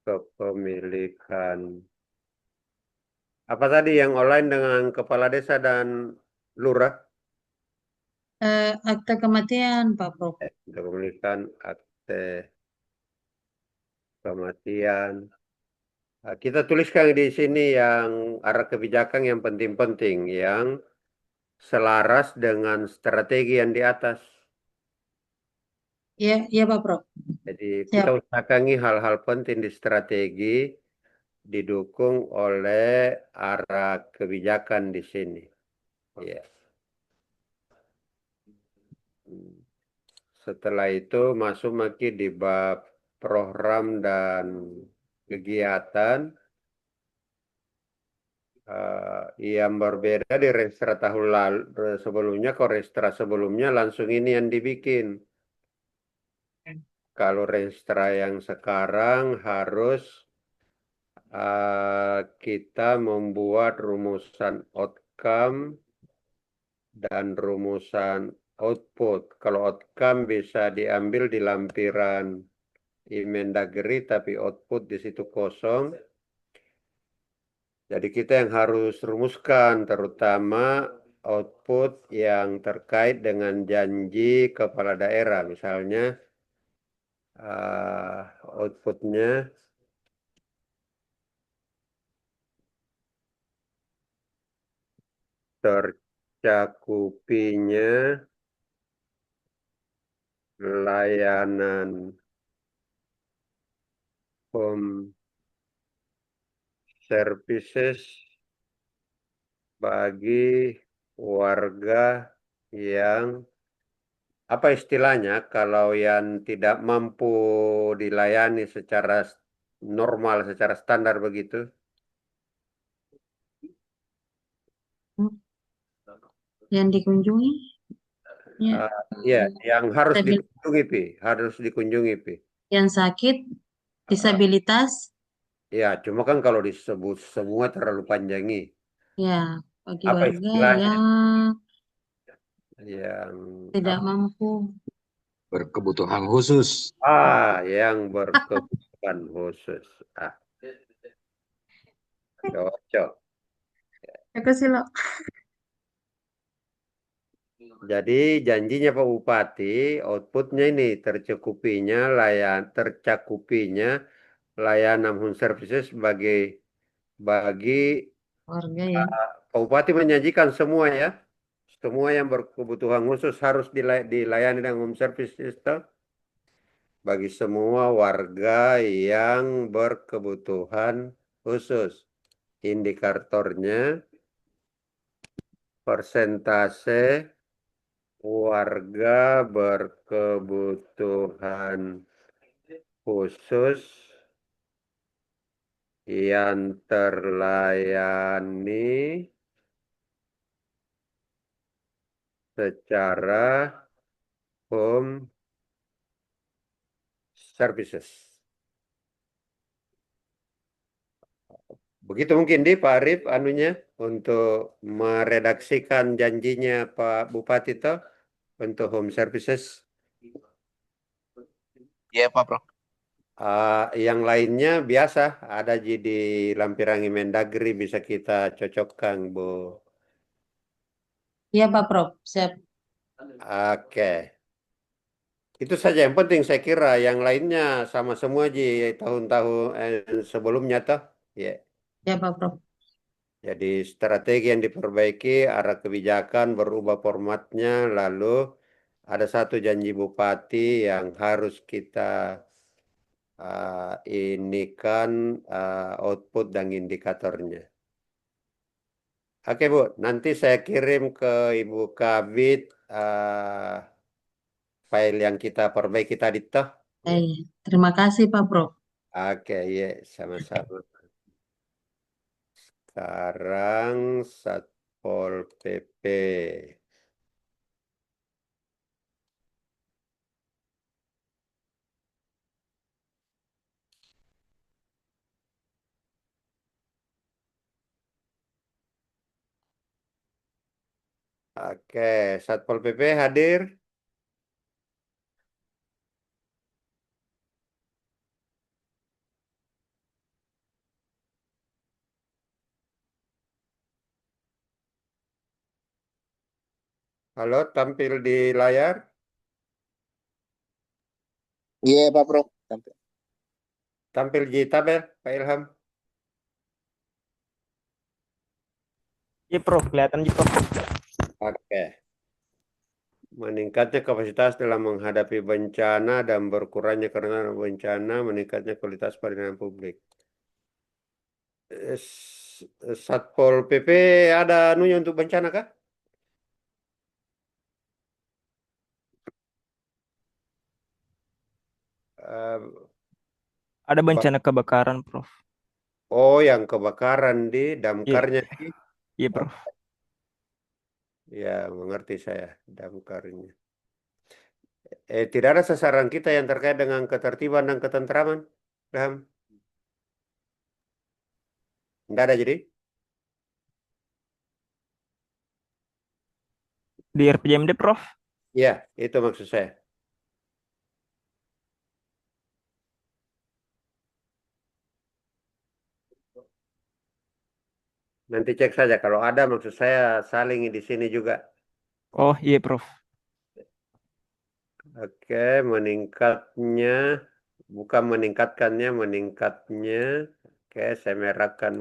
kepemilikan. Apa tadi yang online dengan kepala desa dan lurah?
Akta kematian Pak Prof.
Untuk kepemilikan akte kematian. Kita tuliskan di sini yang arah kebijakan yang penting-penting, yang selaras dengan strategi yang di atas.
Ya, ya Pak Prof.
Jadi
Siap.
kita usahakan hal-hal penting di strategi didukung oleh arah kebijakan di sini. Ya. Setelah itu masuk lagi di bab program dan kegiatan. Yang berbeda di Restra tahun lalu sebelumnya, kalau Restra sebelumnya langsung ini yang dibikin. Kalau Restra yang sekarang harus kita membuat rumusan outcome dan rumusan output. Kalau outcome bisa diambil di lampiran Emendagri, tapi output di situ kosong. Jadi kita yang harus rumuskan terutama output yang terkait dengan janji kepala daerah. Misalnya outputnya tercakupinya layanan home services bagi warga yang apa istilahnya kalau yang tidak mampu dilayani secara normal, secara standar begitu.
yang dikunjungi ya,
Ya, yang harus
stabil-
dikunjungi, Pi. Harus dikunjungi, Pi.
yang sakit, disabilitas,
Ya, cuma kan kalau disebut semua terlalu panjangi.
ya bagi
Apa
warga
istilahnya?
yang
Yang
tidak
apa?
mampu.
Berkebutuhan khusus.
Yang berkebutuhan khusus. Cocok.
Aku sih lo.
Jadi janjinya Pak Bupati, outputnya ini tercakupinya layanan home services bagi
Warga ya.
Pak Bupati menyajikan semua ya. Semua yang berkebutuhan khusus harus dilayani dengan home services toh, bagi semua warga yang berkebutuhan khusus. Indikatornya persentase warga berkebutuhan khusus yang terlayani secara home services. Begitu mungkin di Pak Arif anunya untuk meredaksikan janjinya Pak Bupati toh untuk home services.
Iya Pak Prof.
Yang lainnya biasa ada di lampirangi Mendagri bisa kita cocokkan, Bu.
Iya Pak Prof, siap.
Oke. Itu saja yang penting saya kira. Yang lainnya sama semua tahun-tahun sebelumnya toh. Ya.
Ya Pak Prof.
Jadi strategi yang diperbaiki, arah kebijakan berubah formatnya, lalu ada satu janji bupati yang harus kita ini kan output dan indikatornya. Oke Bu, nanti saya kirim ke Ibu Kabit file yang kita perbaiki tadi toh. Ya.
Terima kasih Pak Prof.
Oke, ya sama-sama. Sekarang Satpol PP. Oke, Satpol PP hadir. Halo, tampil di layar.
Iya Pak Prof.
Tampil di tabel, Pak Ilham.
Iya Prof, kelihatan juga Prof.
Oke. Meningkatnya kapasitas dalam menghadapi bencana dan berkurangnya karena bencana, meningkatnya kualitas pelayanan publik. Satpol PP ada anunya untuk bencana kah? Eh,
Ada bencana kebakaran Prof.
oh, yang kebakaran di
Iya,
damkarnya.
iya
Oh,
Prof.
ya, mengerti saya damkarnya. Tidak ada sasaran kita yang terkait dengan ketertiban dan ketentraman. Paham? Tidak ada jadi.
Di RPJMD Prof.
Ya, itu maksud saya. Nanti cek saja kalau ada maksud saya saling di sini juga.
Oh iya Prof.
Oke, meningkatnya bukan meningkatkannya, meningkatnya. Oke, saya merahkan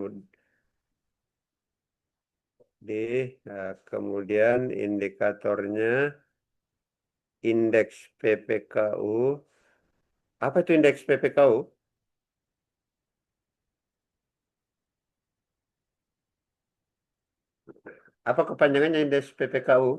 kemudian indikatornya indeks PPKU. Apa itu indeks PPKU? Apa kepanjangannya indeks PPKU?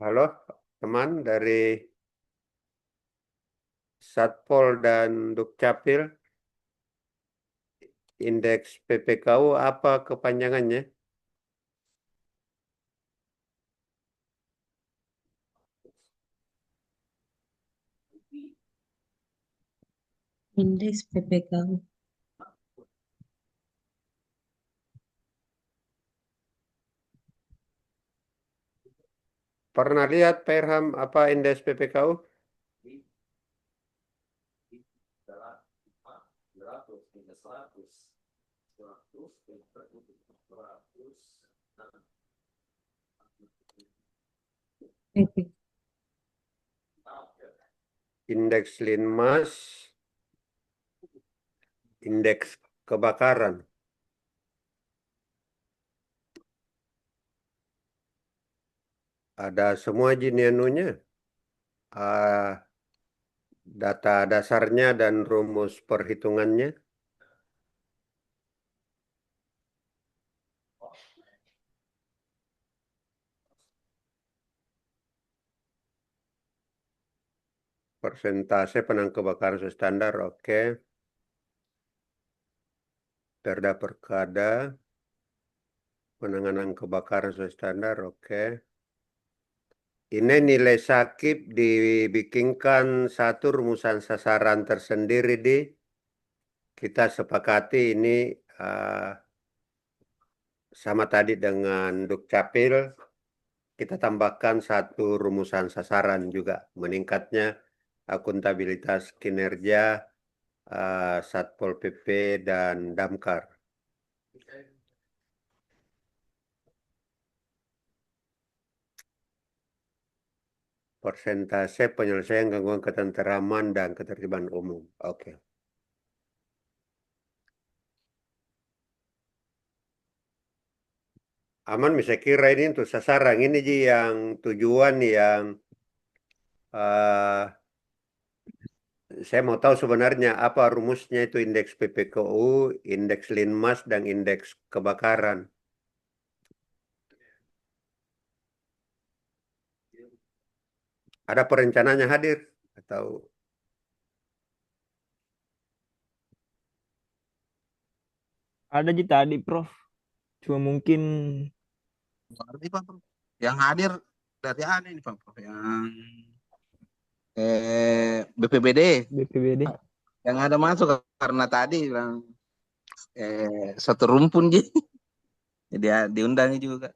Halo, teman dari Satpol dan Dukcapil, indeks PPKU apa kepanjangannya?
Indeks PPKU.
Pernah lihat Pak Irham apa indeks PPKU?
PP.
Indeks Linmas, indeks kebakaran. Ada semua anunya. Data dasarnya dan rumus perhitungannya. Persentase penanggulangan kebakaran sesuai standar, oke. Perda Perkada, penanganan kebakaran sesuai standar, oke. Ini nilai sakit dibikinkan satu rumusan sasaran tersendiri kita sepakati ini sama tadi dengan Dukcapil, kita tambahkan satu rumusan sasaran juga, meningkatnya akuntabilitas kinerja Satpol PP dan Damkar. Persentase penyelesaian gangguan ketenteraman dan ketertiban umum. Oke. Aman, bisa kira ini untuk sasaran. Ini yang tujuan yang saya mau tahu sebenarnya apa rumusnya itu indeks PPKU, indeks Linmas, dan indeks kebakaran. Ada perencananya hadir atau
Ada Ji tadi, Prof. Cuma mungkin
Berarti Pak, Prof. Yang hadir dari aneh nih Pak, Prof. Yang BPBD
BPBD.
yang ada masuk karena tadi bilang satu rumpun Ji. Jadi diundang juga.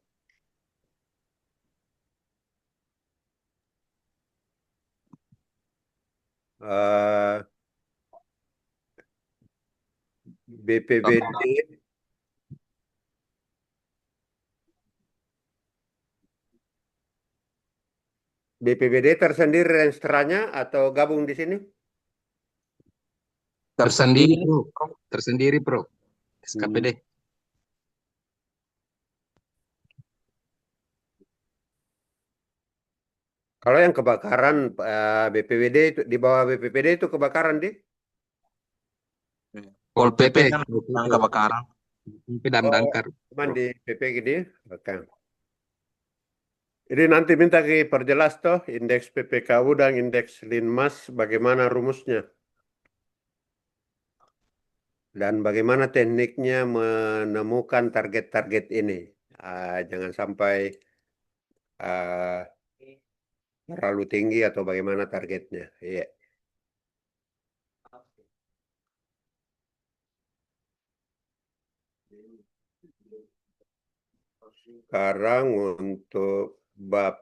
BPBD BPBD tersendiri renstranya atau gabung di sini?
Tersendiri, Bro. Tersendiri, Bro. SKPD.
Kalau yang kebakaran BPBD itu di bawah BPBD itu kebakaran
Pol PP
PP.
kan yang kebakaran.
PP dan Damkar.
cuman di PP gini. Oke. Jadi nanti minta perjelas toh indeks PPKU dan indeks Linmas bagaimana rumusnya dan bagaimana tekniknya menemukan target-target ini. Jangan sampai terlalu tinggi atau bagaimana targetnya. Iya. Sekarang untuk bab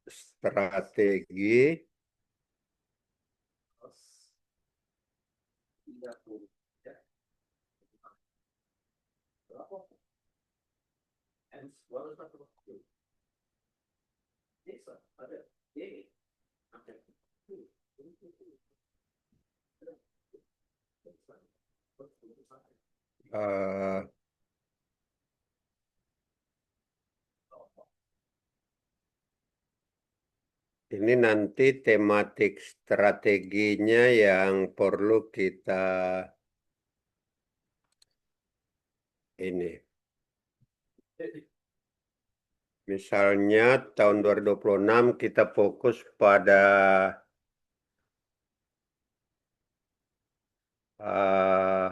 strategi. eh, Ini nanti tematik strateginya yang perlu kita ini. Misalnya tahun 2026 kita fokus pada eh,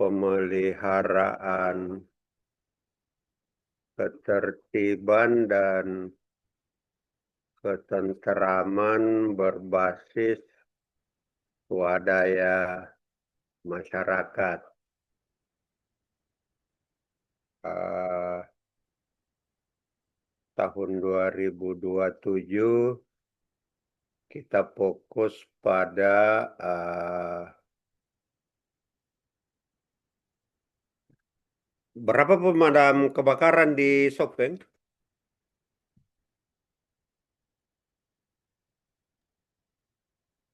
pemeliharaan ketertiban dan ketenteraman berbasis swadaya masyarakat. Eh, Tahun 2027 kita fokus pada berapa pemadam kebakaran di Sopeng?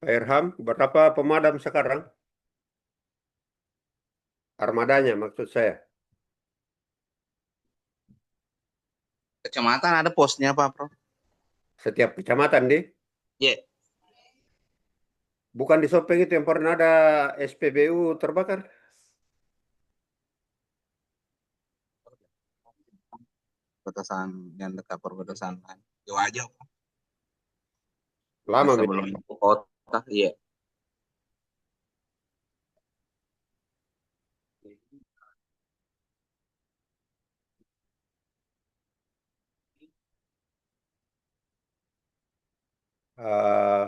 Pak Irham, berapa pemadam sekarang? Armadanya maksud saya.
Kecamatan ada posnya Pak, Prof.
Setiap kecamatan di?
Iya.
Bukan di Sopeng itu yang pernah ada SPBU terbakar?
Batasan yang dekat perbatasan Jawa aja
Lama, Mit.
sebelum ke kota. Iya.
Eh,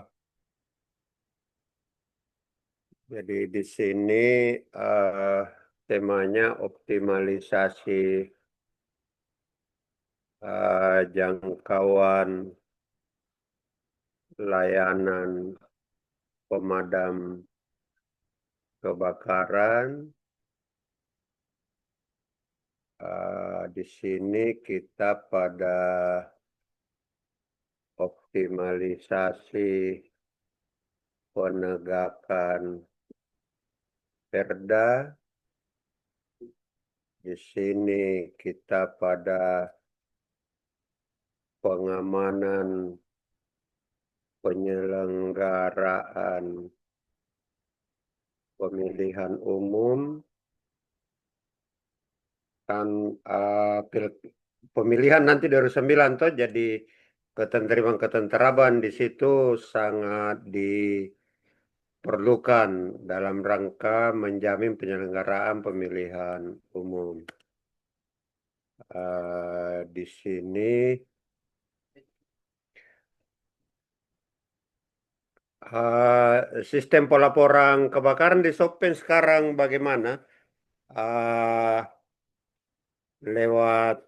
jadi di sini eh, temanya optimalisasi jangkauan layanan pemadam kebakaran. Di sini kita pada optimalisasi penegakan perda. Di sini kita pada pengamanan penyelenggaraan pemilihan umum kan pemilihan nanti 2009 toh, jadi ketenteraman di situ sangat diperlukan dalam rangka menjamin penyelenggaraan pemilihan umum. Di sini sistem pelaporan kebakaran di Sopeng sekarang bagaimana? Lewat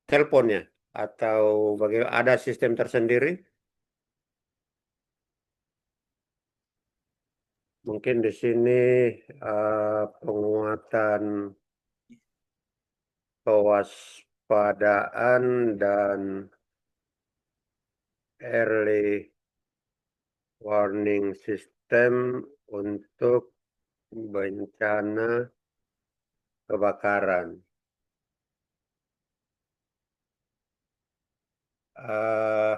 teleponnya atau bagaimana? Ada sistem tersendiri? Mungkin di sini penguatan kewaspadaan dan early warning system untuk bencana kebakaran. Eh,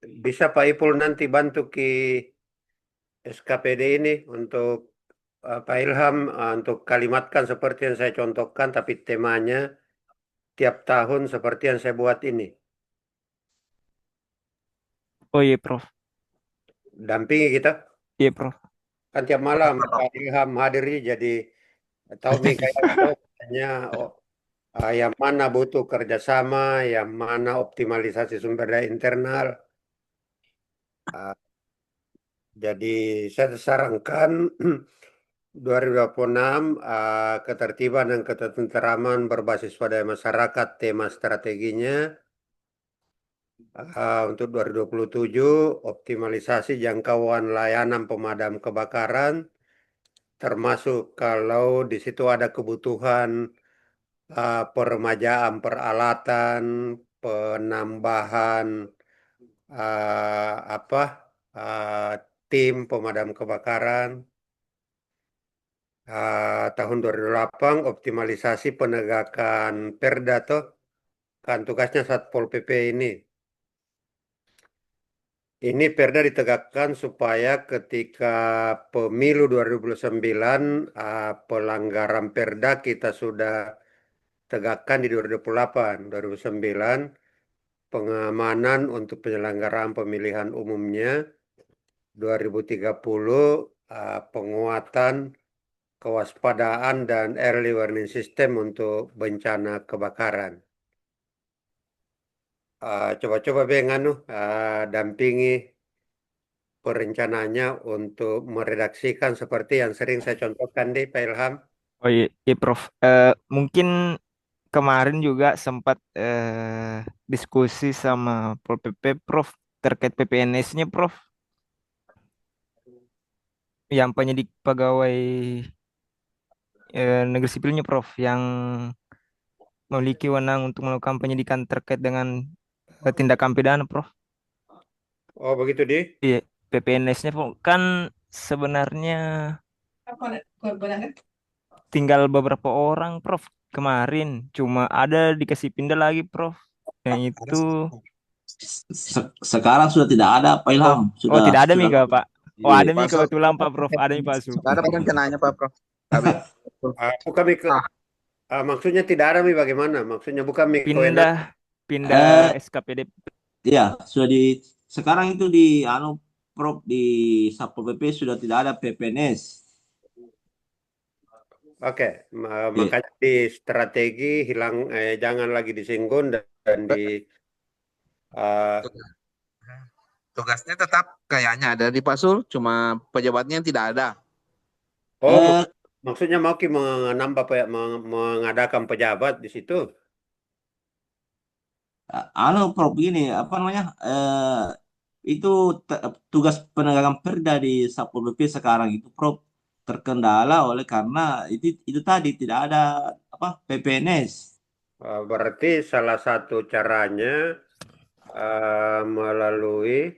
Bisa Pak Ipul nanti bantu ke SKPD ini untuk Pak Ilham untuk kalimatkan seperti yang saya contohkan, tapi temanya tiap tahun seperti yang saya buat ini.
Oh iya, Prof.
Dampingi kita.
Iya, Prof.
Kan tiap malam Pak Ilham hadiri, jadi tahu nih kayaknya yang mana butuh kerjasama, yang mana optimalisasi sumber daya internal. Ah, jadi saya sarankan 2026 ketertiban dan ketenteraman berbasis pada masyarakat tema strateginya. Untuk 2027 optimalisasi jangkauan layanan pemadam kebakaran, termasuk kalau di situ ada kebutuhan peremajaan peralatan, penambahan apa uh, tim pemadam kebakaran. Tahun 2008 optimalisasi penegakan perda toh, kan tugasnya Satpol PP ini. Ini perda ditegakkan supaya ketika pemilu 2029 pelanggaran perda kita sudah tegakkan di 2028, 2009 pengamanan untuk penyelenggaraan pemilihan umumnya, 2030 penguatan kewaspadaan dan early warning system untuk bencana kebakaran. Coba-coba Beng dampingi perencananya untuk meredaksikan seperti yang sering saya contohkan di Pak Ilham.
Oh iya, iya Prof. Mungkin kemarin juga sempat diskusi sama Pol PP Prof terkait PPNS-nya Prof, yang penyidik pegawai negeri sipilnya Prof, yang memiliki wewenang untuk melakukan penyidikan terkait dengan tindakan pidana Prof.
Oh begitu di?
Iya, PPNS-nya Prof, kan sebenarnya tinggal beberapa orang Prof. Kemarin cuma ada dikasih pindah lagi Prof. Yang itu
Sekarang sudah tidak ada Pak Ilham.
oh
Sudah
tidak ada
sudah.
Mika Pak. Oh
Iya.
ada Mika
Pak Su,
kebetulan Pak Prof. Ada Mika Su.
nggak ada perencanaannya Pak Prof. Tapi
Bukan maksudnya tidak ada Mi bagaimana? Maksudnya bukan Mi kewenangan.
Pindah
Eh,
SKPD.
Iya, sudah sekarang itu di Prof di Satpol PP sudah tidak ada PPNS.
Oke,
Iya.
makanya di strategi jangan lagi disinggung dan di uh,
tugasnya tetap kayaknya ada di Pak Sul, cuma pejabatnya yang tidak ada.
Eh,
maksudnya mau mengadakan pejabat di situ.
Prof begini, apa namanya? Itu tugas penegakan perda di Satpol PP sekarang itu Prof terkendala oleh karena itu tadi tidak ada apa PPNS.
Berarti salah satu caranya melalui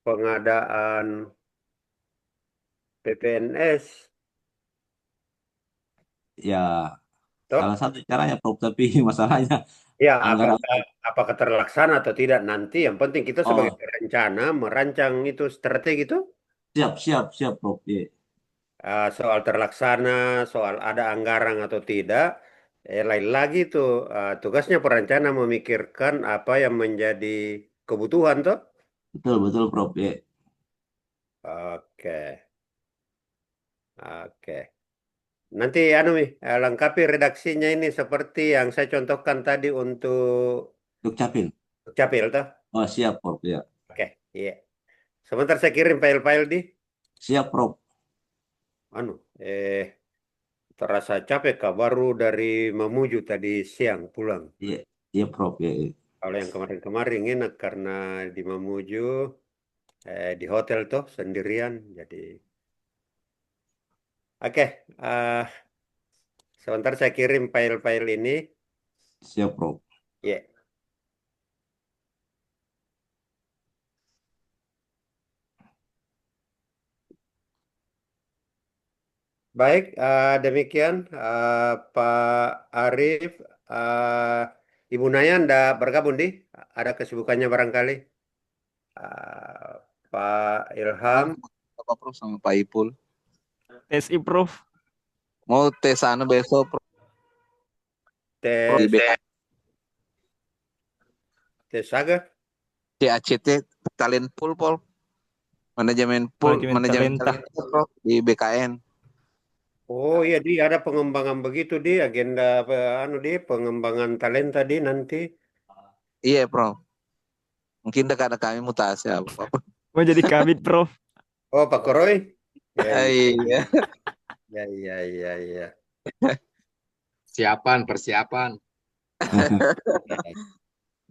pengadaan PPNS.
Ya,
Toh?
salah satu caranya Prof, tapi masalahnya
Ya,
anggaran.
apakah terlaksana atau tidak nanti. Yang penting kita sebagai
Oh,
perencana merancang itu strategi itu.
siap Prof. Iya.
Soal terlaksana, soal ada anggaran atau tidak, lain lagi tuh tugasnya perencana memikirkan apa yang menjadi kebutuhan tuh.
Betul Prof. Iya.
Oke, oke. Nanti lengkapi redaksinya ini seperti yang saya contohkan tadi untuk
Dukcapil.
Capil tuh.
Oh, siap Prof. Ya.
Oke, iya. Sebentar saya kirim file-file di.
Siap Prof.
Eh, terasa capek kak, baru dari Mamuju tadi siang pulang.
Iya, iya Prof. Ya.
Kalau yang kemarin-kemarin enak karena di Mamuju di hotel tuh sendirian. Jadi, oke. Sebentar saya kirim file-file ini.
Siap Prof.
Ya. Baik, demikian Pak Arief, Ibu Naya, Anda bergabung di? Ada kesibukannya barangkali? Pak Ilham,
Pak Prof sama Pak Ipul.
TSI Prof.
Mau tes anu besok Prof di
tes Saga.
CACT talent pool Pol. Manajemen
Manajemen talenta.
talenta Prof di BKN.
Oh iya, di ada pengembangan begitu di agenda pengembangan talenta di nanti.
Iya Prof. Mungkin dekat kami mutasi apa.
Mau jadi kabit Prof.
Oh Pak Koroy. Ya,
Iya.
ya.
Persiapan.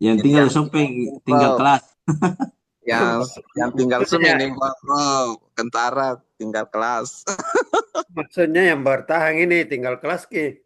Yang tinggal sampai tinggal kelas.
Yang tinggal seminimal Prof. Kentara tinggal kelas.
Maksudnya yang bertahan ini tinggal kelas ki.